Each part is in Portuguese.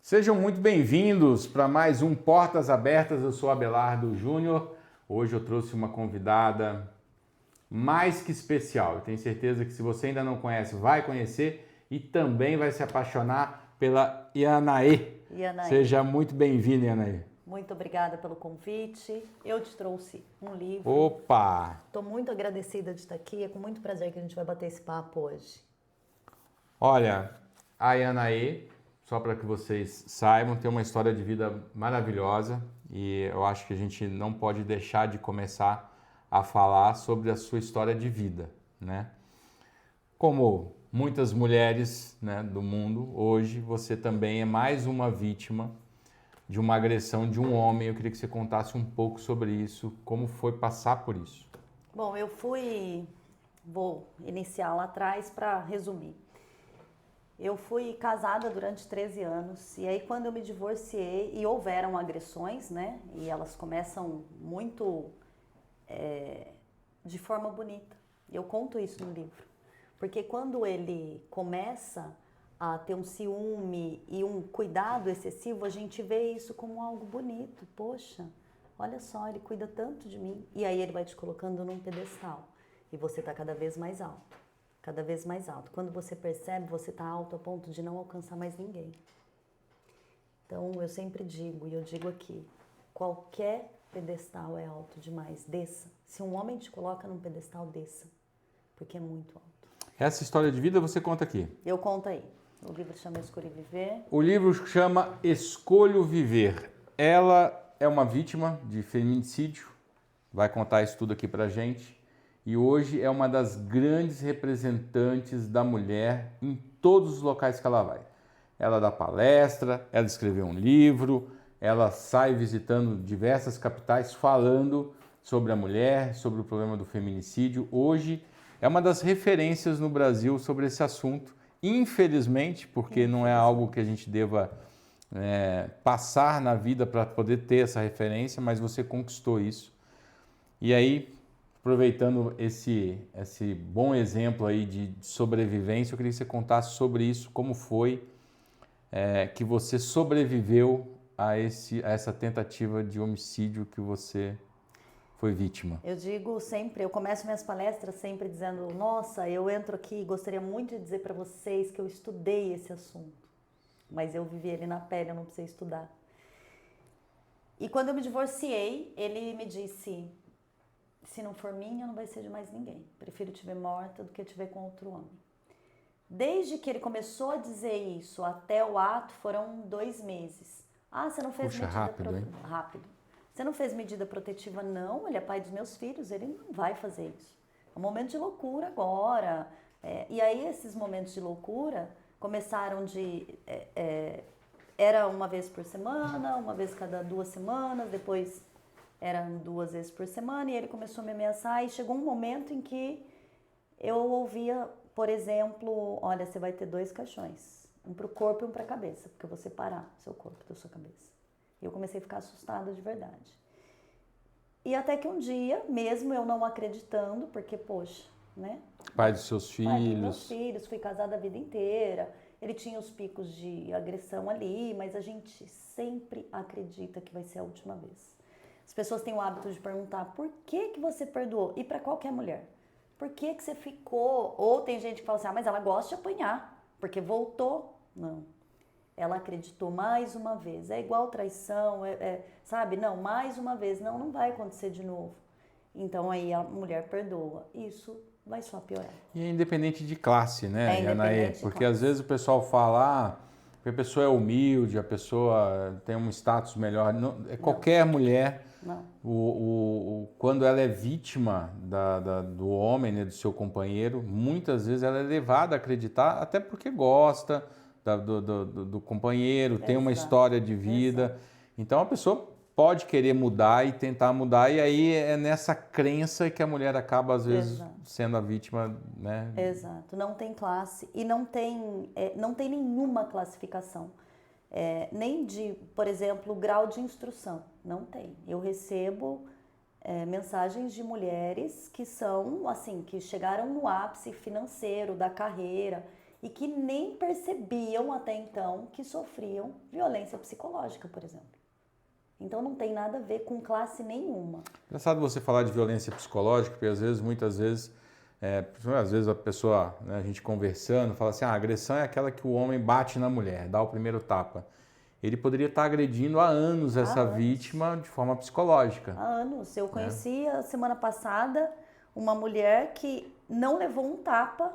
Sejam muito bem-vindos para mais um Portas Abertas. Eu sou Abelardo Júnior. Hoje eu trouxe uma convidada mais que especial. Eu tenho certeza que se você ainda não conhece, vai conhecer e também vai se apaixonar pela Yanaê. Seja muito bem-vinda, Yanaê. Muito obrigada pelo convite. Eu te trouxe um livro. Opa! Estou muito agradecida de estar aqui. É com muito prazer que a gente vai bater esse papo hoje. Olha, a Yanaê, só para que vocês saibam, tem uma história de vida maravilhosa e eu acho que a gente não pode deixar de começar a falar sobre a sua história de vida, né? Como muitas mulheres, né, do mundo, hoje você também é mais uma vítima de uma agressão de um homem. Eu queria que você contasse um pouco sobre isso, como foi passar por isso. Bom, vou iniciar lá atrás para resumir. Eu fui casada durante 13 anos e aí quando eu me divorciei e houveram agressões, né? E elas começam muito de forma bonita. Eu conto isso no livro. Porque quando ele começa a ter um ciúme e um cuidado excessivo, a gente vê isso como algo bonito. Poxa, olha só, ele cuida tanto de mim. E aí ele vai te colocando num pedestal e você está cada vez mais alto. Cada vez mais alto. Quando você percebe, você está alto a ponto de não alcançar mais ninguém. Então, eu sempre digo, e eu digo aqui, qualquer pedestal é alto demais, desça. Se um homem te coloca num pedestal, desça, porque é muito alto. Essa história de vida você conta aqui. Eu conto aí. O livro chama Escolho Viver. O livro chama Escolho Viver. Ela é uma vítima de feminicídio, vai contar isso tudo aqui pra gente. E hoje é uma das grandes representantes da mulher em todos os locais que ela vai. Ela dá palestra, ela escreveu um livro, ela sai visitando diversas capitais falando sobre a mulher, sobre o problema do feminicídio. Hoje é uma das referências no Brasil sobre esse assunto. Infelizmente, porque não é algo que a gente deva passar na vida para poder ter essa referência, mas você conquistou isso. E aí, aproveitando esse bom exemplo aí de sobrevivência, eu queria que você contasse sobre isso, como foi que você sobreviveu a essa tentativa de homicídio que você foi vítima. Eu digo sempre, eu começo minhas palestras sempre dizendo, nossa, eu entro aqui e gostaria muito de dizer para vocês que eu estudei esse assunto, mas eu vivi ele na pele, eu não precisei estudar. E quando eu me divorciei, ele me disse, se não for minha, não vai ser de mais ninguém. Prefiro te ver morta do que te ver com outro homem. Desde que ele começou a dizer isso até o ato, foram 2 meses. Ah, você não fez medida rápido, hein? Rápido. Você não fez medida protetiva? Não, ele é pai dos meus filhos, ele não vai fazer isso. É um momento de loucura agora. E aí esses momentos de loucura começaram era uma vez por semana, uma vez cada 2 semanas, depois eram 2 vezes por semana, e ele começou a me ameaçar, e chegou um momento em que eu ouvia, por exemplo, olha, você vai ter 2 caixões, um para o corpo e um para a cabeça, porque eu vou separar seu corpo da sua cabeça. E eu comecei a ficar assustada de verdade. E até que um dia, mesmo eu não acreditando, porque, poxa, né? Pai dos seus filhos. Pai dos meus filhos, fui casada a vida inteira, ele tinha os picos de agressão ali, mas a gente sempre acredita que vai ser a última vez. As pessoas têm o hábito de perguntar, por que você perdoou? E para qualquer mulher, por que você ficou? Ou tem gente que fala assim, mas ela gosta de apanhar, porque voltou. Não, ela acreditou mais uma vez. É igual traição, sabe? Não, mais uma vez, não vai acontecer de novo. Então aí a mulher perdoa. Isso vai só piorar. E é independente de classe, né, Yanaê? Porque classe. às vezes o pessoal fala, que a pessoa é humilde, a pessoa tem um status melhor. Não, qualquer mulher, quando ela é vítima do homem, né, do seu companheiro, muitas vezes ela é levada a acreditar, até porque gosta do companheiro, tem uma história de vida. Exato. Então a pessoa pode querer mudar e tentar mudar, e aí é nessa crença que a mulher acaba, às vezes, sendo a vítima, né? Exato, não tem classe e não tem nenhuma classificação. nem de, por exemplo, grau de instrução. Não tem. Eu recebo mensagens de mulheres que são, assim, que chegaram no ápice financeiro da carreira e que nem percebiam até então que sofriam violência psicológica, por exemplo. Então não tem nada a ver com classe nenhuma. Engraçado você falar de violência psicológica, porque muitas vezes, às vezes a pessoa, né, a gente conversando, fala assim, a agressão é aquela que o homem bate na mulher, dá o primeiro tapa. Ele poderia estar agredindo há anos essa vítima de forma psicológica. Há anos. Eu conheci a semana passada uma mulher que não levou um tapa,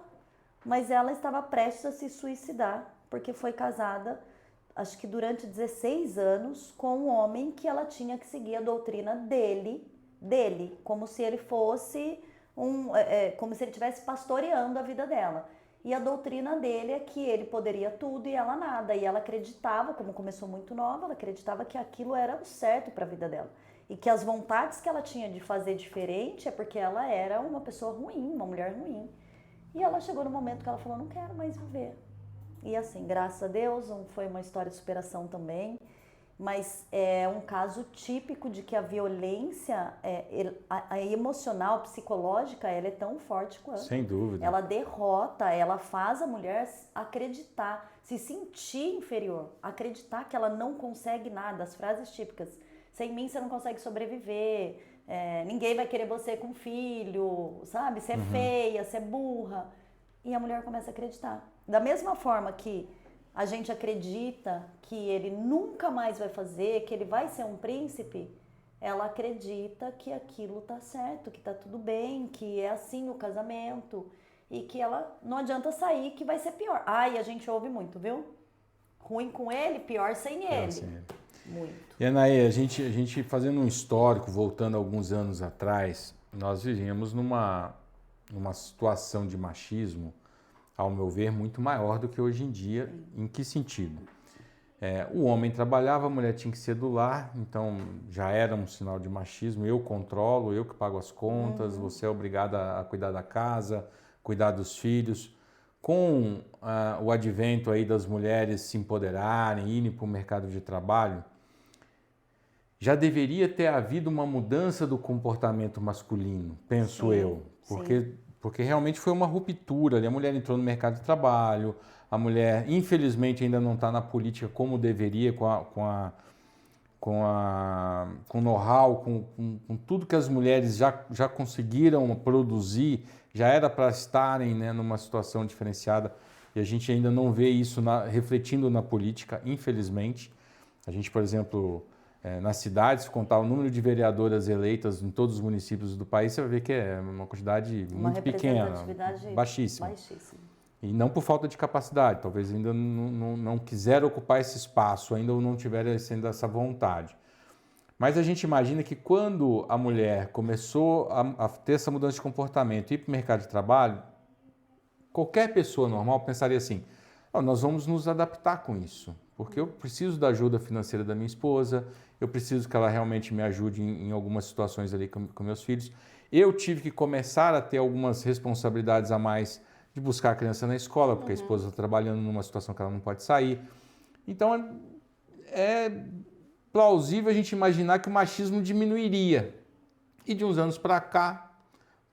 mas ela estava prestes a se suicidar, porque foi casada, acho que durante 16 anos, com um homem que ela tinha que seguir a doutrina dele, como se ele fosse como se ele estivesse pastoreando a vida dela. E a doutrina dele é que ele poderia tudo e ela nada. E ela acreditava, como começou muito nova, ela acreditava que aquilo era o certo para a vida dela. E que as vontades que ela tinha de fazer diferente é porque ela era uma pessoa ruim, uma mulher ruim. E ela chegou no momento que ela falou, não quero mais viver. E assim, graças a Deus, foi uma história de superação também. Mas é um caso típico de que a violência a emocional, psicológica, ela é tão forte quanto. Sem dúvida. Ela derrota, ela faz a mulher acreditar, se sentir inferior, acreditar que ela não consegue nada. As frases típicas, sem mim você não consegue sobreviver, ninguém vai querer você com filho, sabe? Você é feia, você é burra. E a mulher começa a acreditar. Da mesma forma que a gente acredita que ele nunca mais vai fazer, que ele vai ser um príncipe, ela acredita que aquilo tá certo, que tá tudo bem, que é assim o casamento e que ela não adianta sair, que vai ser pior. Ai, a gente ouve muito, viu? Ruim com ele, pior sem ele. Sem ele. Muito. E Anaí, a gente fazendo um histórico, voltando alguns anos atrás, nós vivíamos numa situação de machismo, ao meu ver, muito maior do que hoje em dia. Em que sentido? O homem trabalhava, a mulher tinha que ser do lar, então já era um sinal de machismo. Eu controlo, eu que pago as contas, você é obrigada a cuidar da casa, cuidar dos filhos. Com o advento aí das mulheres se empoderarem, irem para o mercado de trabalho, já deveria ter havido uma mudança do comportamento masculino, penso eu, porque realmente foi uma ruptura ali. A mulher entrou no mercado de trabalho, a mulher infelizmente ainda não está na política como deveria, com know-how, com tudo que as mulheres já conseguiram produzir, já era para estarem, né, numa situação diferenciada, e a gente ainda não vê isso refletindo na política, infelizmente. A gente, por exemplo, nas cidades, se contar o número de vereadoras eleitas em todos os municípios do país, você vai ver que é uma quantidade muito pequena, baixíssima. E não por falta de capacidade, talvez ainda não quiseram ocupar esse espaço, ainda não tiveram essa vontade. Mas a gente imagina que quando a mulher começou a ter essa mudança de comportamento e ir para o mercado de trabalho, qualquer pessoa normal pensaria assim, nós vamos nos adaptar com isso, porque eu preciso da ajuda financeira da minha esposa, eu preciso que ela realmente me ajude em algumas situações ali com meus filhos. Eu tive que começar a ter algumas responsabilidades a mais de buscar a criança na escola, porque a esposa está trabalhando numa situação que ela não pode sair. Então, é plausível a gente imaginar que o machismo diminuiria. E de uns anos para cá,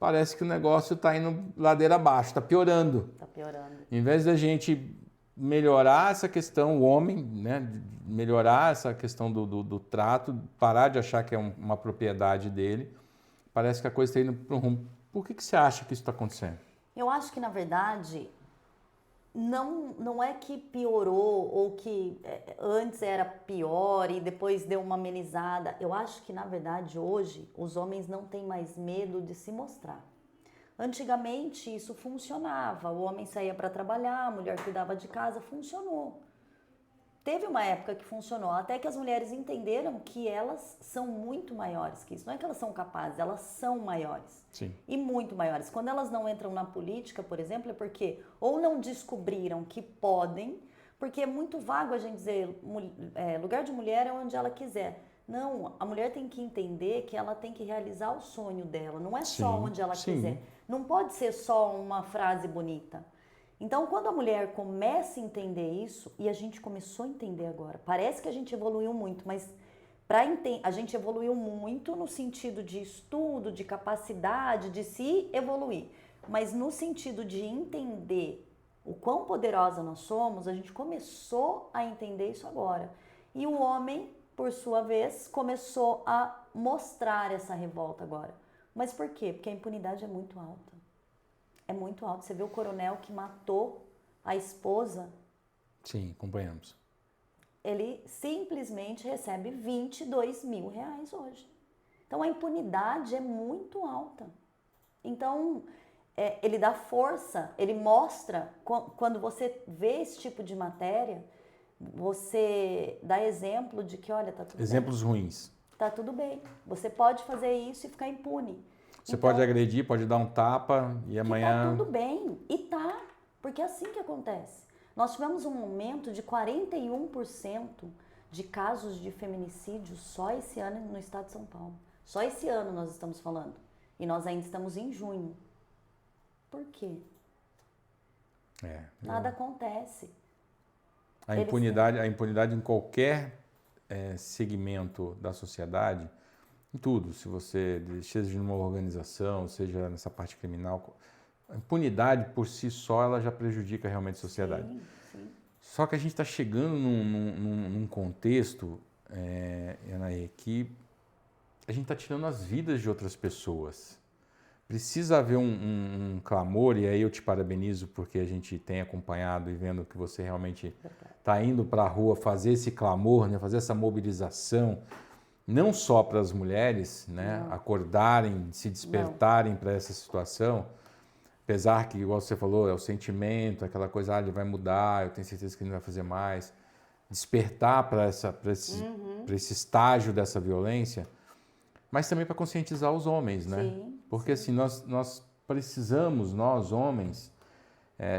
parece que o negócio está indo ladeira abaixo, está piorando. Está piorando. Em vez da gente melhorar essa questão, o homem, né, melhorar essa questão do trato, parar de achar que é uma propriedade dele, parece que a coisa está indo para um rumo. Por que você acha que isso está acontecendo? Eu acho que, na verdade, não é que piorou ou que antes era pior e depois deu uma amenizada. Eu acho que, na verdade, hoje, os homens não têm mais medo de se mostrar. Antigamente isso funcionava, o homem saía para trabalhar, a mulher cuidava de casa, funcionou. Teve uma época que funcionou, até que as mulheres entenderam que elas são muito maiores que isso. Não é que elas são capazes, elas são maiores. Sim. E muito maiores. Quando elas não entram na política, por exemplo, é porque ou não descobriram que podem, porque é muito vago a gente dizer lugar de mulher é onde ela quiser. Não, a mulher tem que entender que ela tem que realizar o sonho dela, não é só onde ela quiser. Não pode ser só uma frase bonita. Então, quando a mulher começa a entender isso, e a gente começou a entender agora, parece que a gente evoluiu muito, mas a gente evoluiu muito no sentido de estudo, de capacidade, de se evoluir. Mas no sentido de entender o quão poderosa nós somos, a gente começou a entender isso agora. E o homem, por sua vez, começou a mostrar essa revolta agora. Mas por quê? Porque a impunidade é muito alta. É muito alta. Você vê o coronel que matou a esposa. Sim, acompanhamos. Ele simplesmente recebe R$22 mil hoje. Então a impunidade é muito alta. Então ele dá força, ele mostra, quando você vê esse tipo de matéria, você dá exemplo de que, olha, tá tudo bem. Exemplos ruins. Tá tudo bem. Você pode fazer isso e ficar impune. Você Então, pode agredir, pode dar um tapa e amanhã... tá tudo bem. E tá. Porque é assim que acontece. Nós tivemos um aumento de 41% de casos de feminicídio só esse ano no estado de São Paulo. Só esse ano nós estamos falando. E nós ainda estamos em junho. Por quê? Nada acontece. A impunidade em qualquer segmento da sociedade, em tudo, se você seja numa organização, seja nessa parte criminal, a impunidade por si só ela já prejudica realmente a sociedade. Sim, sim. Só que a gente está chegando num contexto, Yanaí, que a gente está tirando as vidas de outras pessoas. Precisa haver um clamor, e aí eu te parabenizo porque a gente tem acompanhado e vendo que você realmente está indo para a rua fazer esse clamor, né, fazer essa mobilização, não só para as mulheres, né, acordarem, se despertarem para essa situação, apesar que, igual você falou, é o sentimento, aquela coisa, ele vai mudar, eu tenho certeza que ele não vai fazer mais, despertar para esse estágio dessa violência, mas também para conscientizar os homens, né? Sim, porque assim, nós precisamos, nós homens,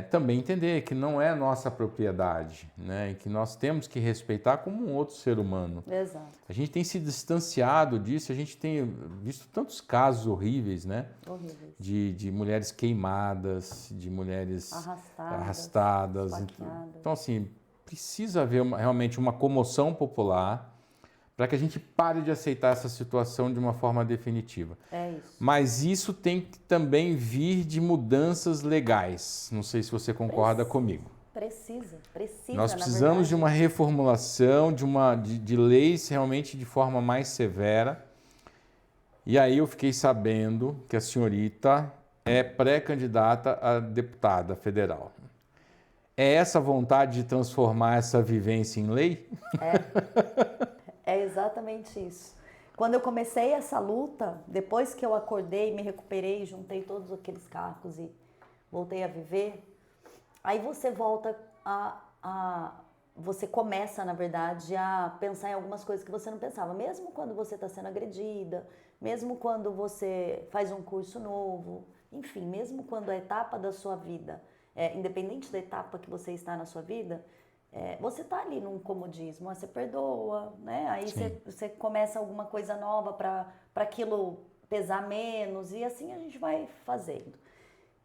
também entender que não é nossa propriedade, né? E que nós temos que respeitar como um outro ser humano. Exato. A gente tem se distanciado disso, a gente tem visto tantos casos horríveis, né? Horríveis. De mulheres queimadas, de mulheres arrastadas. Esfaqueadas. Então, assim, precisa haver realmente uma comoção popular para que a gente pare de aceitar essa situação de uma forma definitiva. É isso. Mas isso tem que também vir de mudanças legais. Não sei se você concorda comigo. Precisa, Nós precisamos de uma reformulação, de leis realmente de forma mais severa. E aí eu fiquei sabendo que a senhorita é pré-candidata a deputada federal. É essa vontade de transformar essa vivência em lei? É exatamente isso. Quando eu comecei essa luta, depois que eu acordei, me recuperei, juntei todos aqueles cacos e voltei a viver, aí você volta você começa, na verdade, a pensar em algumas coisas que você não pensava. Mesmo quando você está sendo agredida, mesmo quando você faz um curso novo, enfim, mesmo quando a etapa da sua vida, independente da etapa que você está na sua vida, você está ali num comodismo, você perdoa, né? Aí você começa alguma coisa nova para aquilo pesar menos e assim a gente vai fazendo.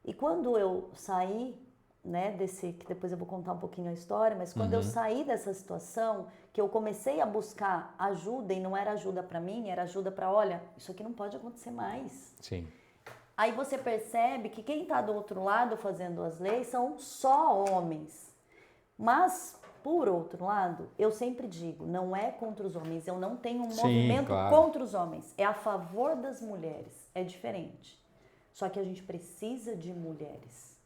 E quando eu saí, né, que depois eu vou contar um pouquinho a história, mas quando eu saí dessa situação, que eu comecei a buscar ajuda e não era ajuda para mim, era ajuda para, olha, isso aqui não pode acontecer mais. Sim. Aí você percebe que quem está do outro lado fazendo as leis são só homens. Mas, por outro lado, eu sempre digo, não é contra os homens, eu não tenho um movimento contra os homens, é a favor das mulheres, é diferente. Só que a gente precisa de mulheres.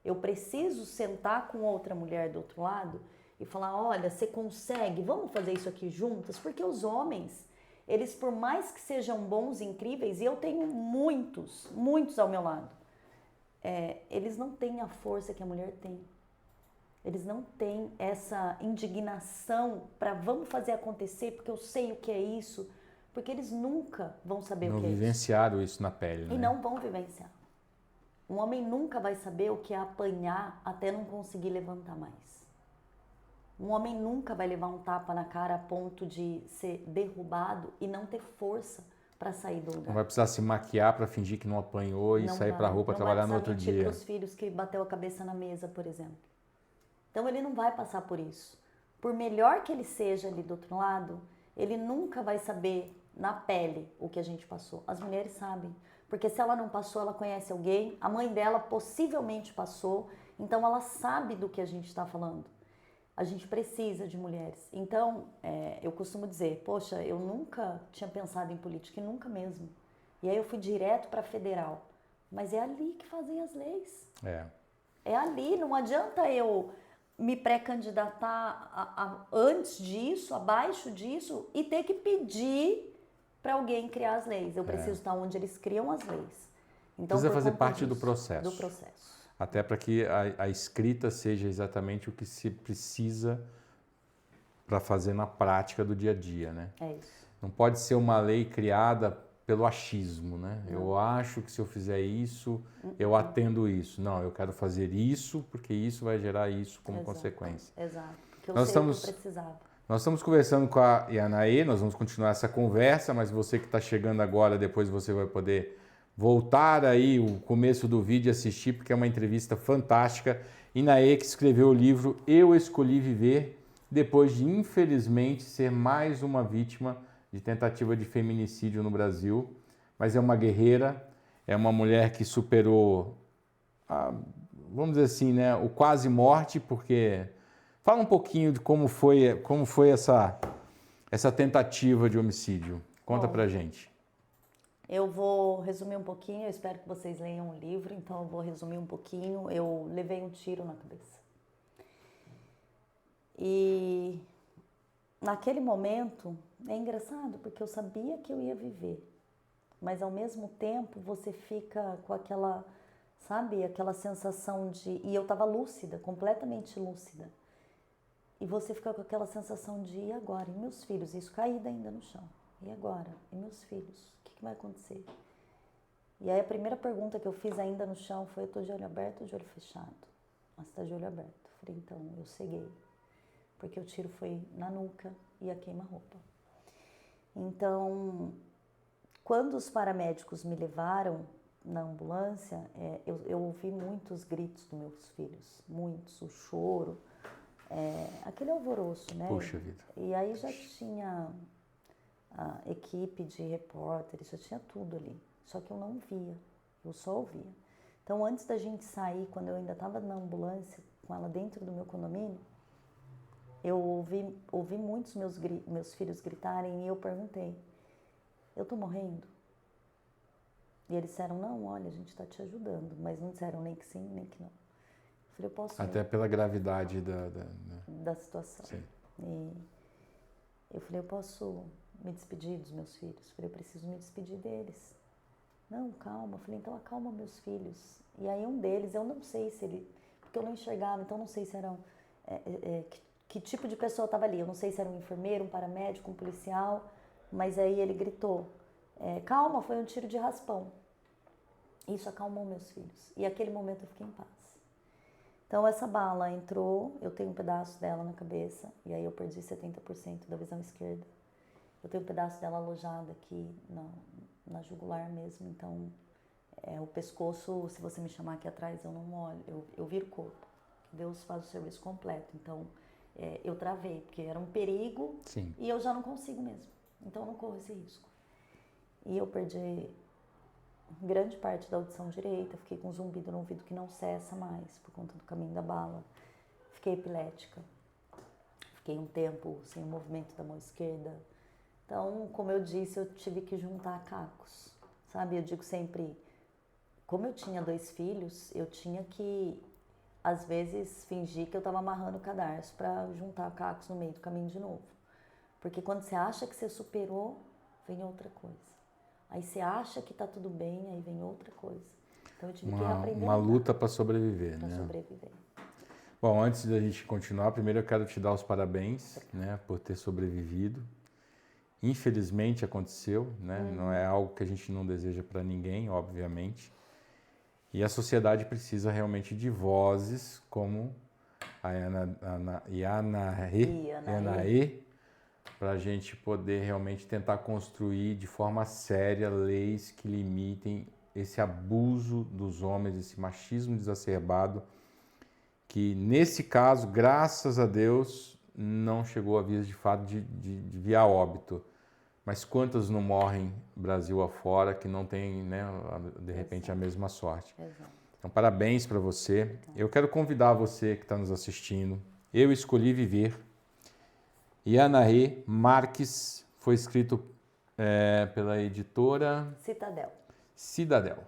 Eu preciso sentar com outra mulher do outro lado e falar, olha, você consegue, vamos fazer isso aqui juntas? Porque os homens, eles por mais que sejam bons e incríveis, e eu tenho muitos ao meu lado, eles não têm a força que a mulher tem. Eles não têm essa indignação para vamos fazer acontecer, porque eu sei o que é isso, porque eles nunca vão saber o que é isso. Não vivenciaram isso na pele, né? E não vão vivenciar. Um homem nunca vai saber o que é apanhar até não conseguir levantar mais. Um homem nunca vai levar um tapa na cara a ponto de ser derrubado e não ter força para sair do lugar. Não vai precisar se maquiar para fingir que não apanhou e sair para a rua para trabalhar no outro dia. Não vai precisar mentir para os filhos que bateu a cabeça na mesa, por exemplo. Então ele não vai passar por isso. Por melhor que ele seja ali do outro lado, ele nunca vai saber na pele o que a gente passou. As mulheres sabem. Porque se ela não passou, ela conhece alguém, a mãe dela possivelmente passou, então ela sabe do que a gente está falando. A gente precisa de mulheres. Então, eu costumo dizer, poxa, eu nunca tinha pensado em política, e nunca mesmo. E aí eu fui direto para a federal. Mas é ali que fazem as leis. É ali, não adianta eu me pré-candidatar antes disso, abaixo disso, e ter que pedir para alguém criar as leis. Eu preciso estar onde eles criam as leis. Então, precisa fazer parte do processo. Do processo. Até para que a escrita seja exatamente o que se precisa para fazer na prática do dia a dia, né? É isso. Não pode ser uma lei criada pelo achismo, né? Não. Eu acho que se eu fizer isso, eu atendo isso. Não, eu quero fazer isso porque isso vai gerar isso como consequência. Exato. Porque eu sei o que eu precisava. Nós estamos conversando com a Yanaê, nós vamos continuar essa conversa, mas você que está chegando agora, depois você vai poder voltar aí o começo do vídeo e assistir, porque é uma entrevista fantástica. Yanaê que escreveu o livro Eu Escolhi Viver, depois de, infelizmente, ser mais uma vítima de tentativa de feminicídio no Brasil. Mas é uma guerreira, é uma mulher que superou, vamos dizer assim, né, o quase morte, porque... Fala um pouquinho de como foi essa tentativa de homicídio. Conta pra gente. Eu vou resumir um pouquinho, eu espero que vocês leiam o livro, então eu vou resumir um pouquinho. Eu levei um tiro na cabeça. E naquele momento, é engraçado, porque eu sabia que eu ia viver. Mas ao mesmo tempo, você fica com aquela, sabe, aquela sensação de... E eu estava lúcida, completamente lúcida. E você fica com aquela sensação de, e agora? E meus filhos? Isso caído ainda no chão. E agora? E meus filhos? O que vai acontecer? E aí a primeira pergunta que eu fiz ainda no chão foi, eu tô de olho aberto ou de olho fechado? Mas tá de olho aberto. Eu falei, então, eu ceguei. Porque o tiro foi na nuca e a queima-roupa. Então, quando os paramédicos me levaram na ambulância, eu ouvi muitos gritos dos meus filhos. Muitos, o choro. Aquele alvoroço, né? Puxa vida. E aí já tinha a equipe de repórteres, já tinha tudo ali. Só que eu não via, eu só ouvia. Então, antes da gente sair, quando eu ainda estava na ambulância, com ela dentro do meu condomínio, eu ouvi muitos meus filhos gritarem e eu perguntei, eu tô morrendo? E eles disseram, não, olha, a gente está te ajudando, mas não disseram nem que sim, nem que não. Eu falei, eu posso... Até pela gravidade da situação. Sim. E eu falei, eu posso me despedir dos meus filhos? Eu falei, eu preciso me despedir deles. Não, calma. Eu falei, então acalma meus filhos. E aí um deles, eu não sei se ele... Porque eu não enxergava, então não sei se eram... que tipo de pessoa estava ali. Eu não sei se era um enfermeiro, um paramédico, um policial. Mas aí ele gritou, calma, foi um tiro de raspão. Isso acalmou meus filhos. E naquele momento eu fiquei em paz. Então essa bala entrou, eu tenho um pedaço dela na cabeça, e aí eu perdi 70% da visão esquerda. Eu tenho um pedaço dela alojado aqui na jugular mesmo, então o pescoço, se você me chamar aqui atrás, eu não olho, eu viro corpo. Deus faz o serviço completo, então eu travei, porque era um perigo. Sim. E eu já não consigo mesmo, então eu não corro esse risco. E eu perdi grande parte da audição direita, fiquei com zumbido no ouvido que não cessa mais por conta do caminho da bala. Fiquei epilética. Fiquei um tempo sem o movimento da mão esquerda. Então, como eu disse, eu tive que juntar cacos, sabe? Eu digo sempre, como eu tinha 2 filhos, eu tinha que, às vezes, fingir que eu estava amarrando o cadarço para juntar cacos no meio do caminho de novo. Porque quando você acha que você superou, vem outra coisa. Aí você acha que tá tudo bem, aí vem outra coisa. Então eu tive que aprender. Uma luta para sobreviver, né? Para sobreviver. Bom, antes da gente continuar, primeiro eu quero te dar os parabéns, né, por ter sobrevivido. Infelizmente aconteceu, né? Não é algo que a gente não deseja para ninguém, obviamente. E a sociedade precisa realmente de vozes como a Yanaê, para a gente poder realmente tentar construir de forma séria leis que limitem esse abuso dos homens, esse machismo exacerbado, que nesse caso, graças a Deus, não chegou a vias de fato de via óbito. Mas quantas não morrem Brasil afora que não têm, né, de repente, a mesma sorte? Exato. Então, parabéns para você. Eu quero convidar você que está nos assistindo. Eu Escolhi Viver. Yanahê Marques, foi escrito pela editora Cidadel.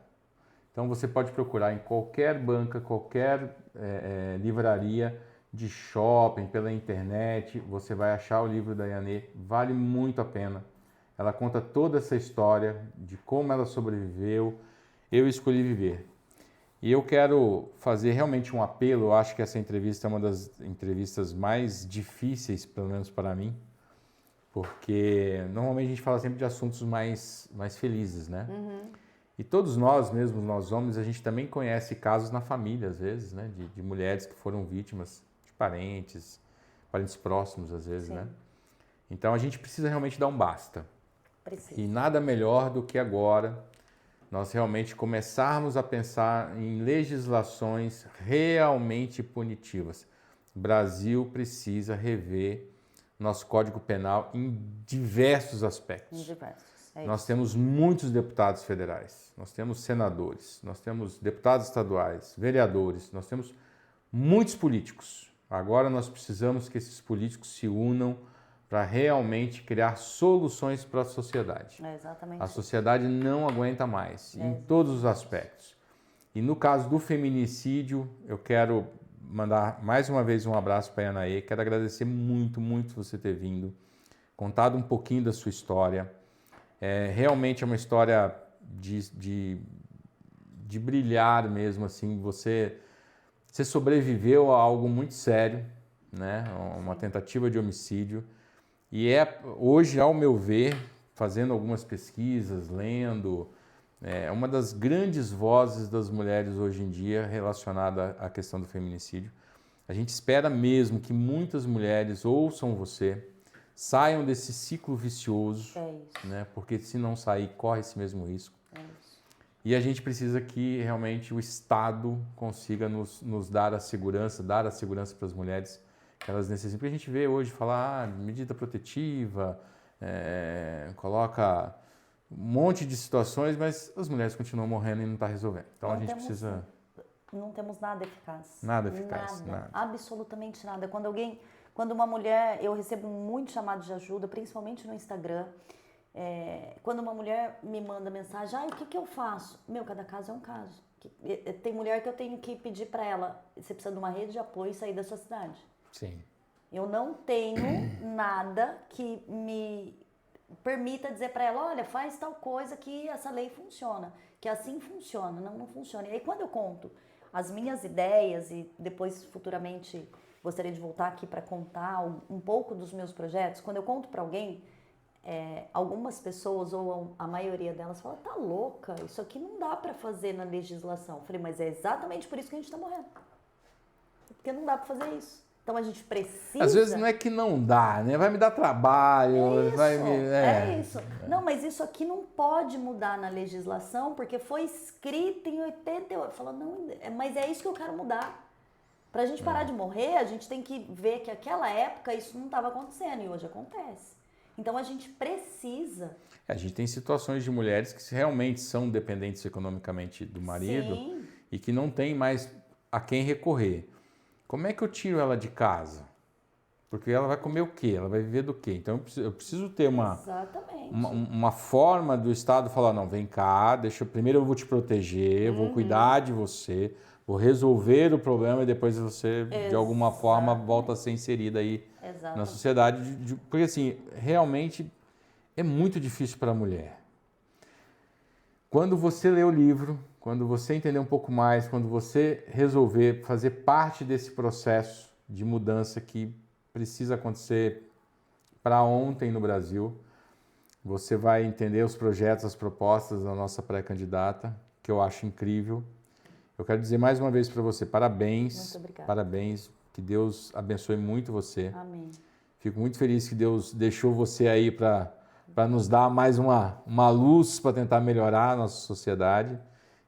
Então você pode procurar em qualquer banca, qualquer livraria de shopping, pela internet, você vai achar o livro da Yanahê, vale muito a pena. Ela conta toda essa história de como ela sobreviveu. Eu Escolhi Viver. E eu quero fazer realmente um apelo, eu acho que essa entrevista é uma das entrevistas mais difíceis, pelo menos para mim, porque normalmente a gente fala sempre de assuntos mais felizes, né? Uhum. E todos nós mesmos, nós homens, a gente também conhece casos na família, às vezes, né? De mulheres que foram vítimas de parentes próximos, às vezes, Sim. né? Então a gente precisa realmente dar um basta. Precisa. E nada melhor do que agora nós realmente começarmos a pensar em legislações realmente punitivas. O Brasil precisa rever nosso Código Penal em diversos aspectos. Em diversos. Nós temos muitos deputados federais, nós temos senadores, nós temos deputados estaduais, vereadores, nós temos muitos políticos. Agora nós precisamos que esses políticos se unam para realmente criar soluções para a sociedade. É exatamente. A sociedade não aguenta mais, em todos os aspectos. E no caso do feminicídio, eu quero mandar mais uma vez um abraço para a Yanahê. Quero agradecer muito, muito você ter vindo, contado um pouquinho da sua história. Realmente é uma história de brilhar mesmo, assim. Você sobreviveu a algo muito sério, né? Uma tentativa de homicídio. E hoje, ao meu ver, fazendo algumas pesquisas, lendo, é uma das grandes vozes das mulheres hoje em dia relacionada à questão do feminicídio. A gente espera mesmo que muitas mulheres ouçam você, saiam desse ciclo vicioso, né? Porque se não sair, corre esse mesmo risco. E a gente precisa que realmente o Estado consiga nos dar a segurança para as mulheres que elas necessitam. Porque a gente vê hoje falar medida protetiva, coloca um monte de situações, mas as mulheres continuam morrendo e não está resolvendo. Então a gente precisa... Não temos nada eficaz. Nada eficaz. Nada. Absolutamente nada. Quando uma mulher, eu recebo muito chamado de ajuda, principalmente no Instagram, quando uma mulher me manda mensagem, o que eu faço? Cada caso é um caso. Tem mulher que eu tenho que pedir para ela, você precisa de uma rede de apoio e sair da sua cidade. Sim. Eu não tenho nada que me permita dizer para ela, olha, faz tal coisa que essa lei funciona, que assim funciona. Não funciona. E aí quando eu conto as minhas ideias e depois futuramente gostaria de voltar aqui para contar um pouco dos meus projetos, quando eu conto para alguém, algumas pessoas ou a maioria delas fala, tá louca, isso aqui não dá para fazer na legislação. Eu falei, mas é exatamente por isso que a gente está morrendo. Porque não dá para fazer isso. Então a gente precisa... Às vezes não é que não dá, né? Vai me dar trabalho, É isso. Não, mas isso aqui não pode mudar na legislação porque foi escrito em 88. Fala, não, mas é isso que eu quero mudar. Pra gente parar de morrer, a gente tem que ver que naquela época isso não estava acontecendo e hoje acontece. Então a gente precisa... A gente tem situações de mulheres que realmente são dependentes economicamente do marido. Sim. E que não tem mais a quem recorrer. Como é que eu tiro ela de casa? Porque ela vai comer o quê? Ela vai viver do quê? Então eu preciso ter uma forma do Estado falar, não, vem cá, primeiro eu vou te proteger, vou cuidar de você, vou resolver o problema e depois você, de alguma forma, volta a ser inserida aí na sociedade. Porque assim, realmente é muito difícil para a mulher. Quando você lê o livro, quando você entender um pouco mais, quando você resolver fazer parte desse processo de mudança que precisa acontecer para ontem no Brasil, você vai entender os projetos, as propostas da nossa pré-candidata, que eu acho incrível. Eu quero dizer mais uma vez para você, parabéns. Muito obrigada. Parabéns, que Deus abençoe muito você. Amém. Fico muito feliz que Deus deixou você aí para nos dar mais uma luz para tentar melhorar a nossa sociedade.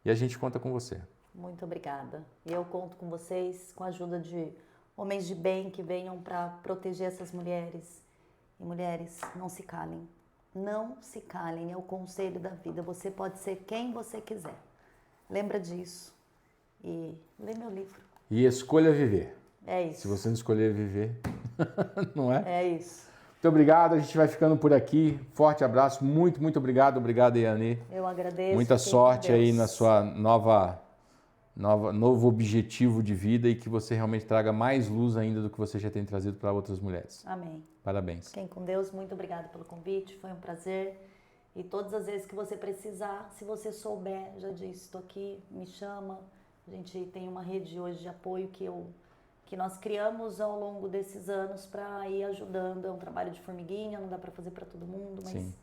E a gente conta com você. Muito obrigada. E eu conto com vocês, com a ajuda de homens de bem que venham para proteger essas mulheres. E mulheres, não se calem. Não se calem, é o conselho da vida. Você pode ser quem você quiser. Lembra disso. E lê meu livro. E escolha viver. É isso. Se você não escolher viver, não é? É isso. Muito obrigado, a gente vai ficando por aqui. Forte abraço, muito obrigado. Obrigado, Yane. Eu agradeço. Muita sorte aí na sua novo objetivo de vida e que você realmente traga mais luz ainda do que você já tem trazido para outras mulheres. Amém. Parabéns. Fiquem com Deus, muito obrigada pelo convite, foi um prazer. E todas as vezes que você precisar, se você souber, já disse, estou aqui, me chama. A gente tem uma rede hoje de apoio que nós criamos ao longo desses anos para ir ajudando. É um trabalho de formiguinha, não dá para fazer para todo mundo, mas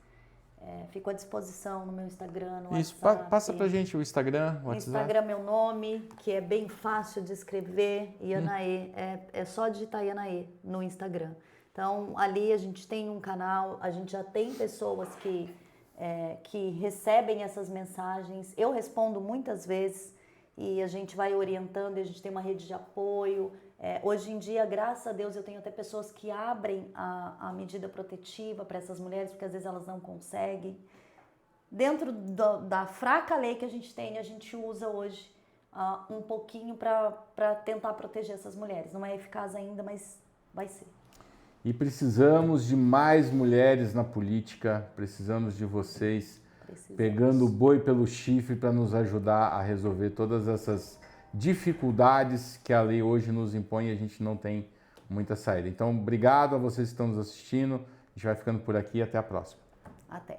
fico à disposição no meu Instagram, no Isso, WhatsApp. passa pra gente o Instagram, o WhatsApp. Instagram, meu nome, que é bem fácil de escrever, Yanaê, é só digitar Yanaê no Instagram. Então, ali a gente tem um canal, a gente já tem pessoas que recebem essas mensagens, eu respondo muitas vezes e a gente vai orientando, e a gente tem uma rede de apoio. Hoje em dia, graças a Deus, eu tenho até pessoas que abrem a medida protetiva para essas mulheres, porque às vezes elas não conseguem. Dentro da fraca lei que a gente usa hoje um pouquinho para tentar proteger essas mulheres. Não é eficaz ainda, mas vai ser. E precisamos de mais mulheres na política, precisamos de vocês pegando o boi pelo chifre para nos ajudar a resolver todas essas dificuldades que a lei hoje nos impõe e a gente não tem muita saída. Então, obrigado a vocês que estão nos assistindo. A gente vai ficando por aqui e até a próxima. Até.